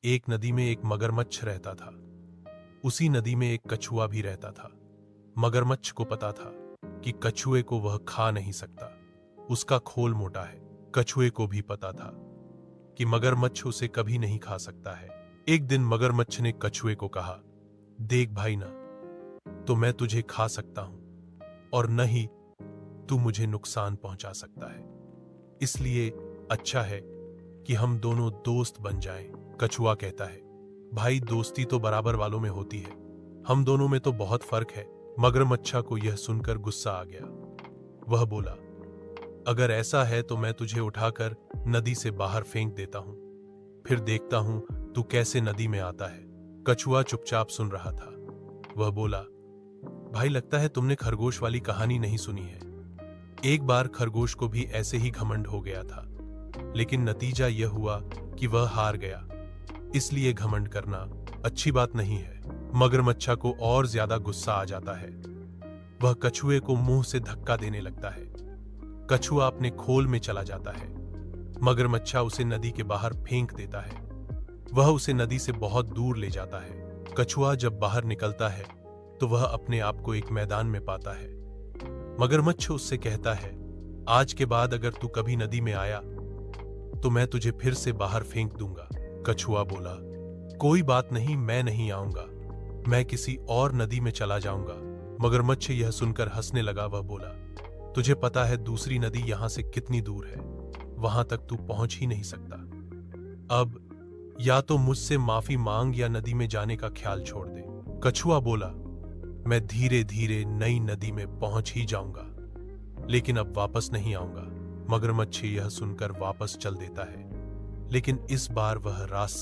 एक नदी में एक मगरमच्छ रहता था। उसी नदी में एक कछुआ भी रहता था। मगरमच्छ को पता था कि कछुए को वह खा नहीं सकता, उसका खोल मोटा है। कछुए को भी पता था कि मगरमच्छ उसे कभी नहीं खा सकता है। एक दिन मगरमच्छ ने कछुए को कहा, देख भाई, ना तो मैं तुझे खा सकता हूं और न ही तू मुझे नुकसान पहुंचा सकता है, इसलिए अच्छा है कि हम दोनों दोस्त बन जाएं। कछुआ कहता है, भाई, दोस्ती तो बराबर वालों में होती है, हम दोनों में तो बहुत फर्क है। मगरमच्छा को यह सुनकर गुस्सा आ गया। वह बोला, अगर ऐसा है तो मैं तुझे उठाकर नदी से बाहर फेंक देता हूं, फिर देखता हूं तू कैसे नदी में आता है। कछुआ चुपचाप सुन रहा था। वह बोला, भाई, लगता है तुमने खरगोश वाली कहानी नहीं सुनी है। एक बार खरगोश को भी ऐसे ही घमंड हो गया था, लेकिन नतीजा यह हुआ कि वह हार गया। इसलिए घमंड करना अच्छी बात नहीं है। मगरमच्छा को और ज्यादा गुस्सा आ जाता है। वह कछुए को मुंह से धक्का देने लगता है। कछुआ अपने खोल में चला जाता है। मगरमच्छा उसे नदी के बाहर फेंक देता है। वह उसे नदी से बहुत दूर ले जाता है। कछुआ जब बाहर निकलता है तो वह अपने आप को एक मैदान में पाता है। मगरमच्छ उससे कहता है, आज के बाद अगर तू कभी नदी में आया तो मैं तुझे फिर से बाहर फेंक दूंगा। कछुआ बोला, कोई बात नहीं, मैं नहीं आऊंगा, मैं किसी और नदी में चला जाऊंगा। मगरमच्छ यह सुनकर हंसने लगा। वह बोला, तुझे पता है दूसरी नदी यहां से कितनी दूर है, वहां तक तू पहुंच ही नहीं सकता। अब या तो मुझसे माफी मांग या नदी में जाने का ख्याल छोड़ दे। कछुआ बोला, मैं धीरे धीरे नई नदी में पहुंच ही जाऊंगा, लेकिन अब वापस नहीं आऊंगा। मगरमच्छ यह सुनकर वापस चल देता है, लेकिन इस बार वह रास्ता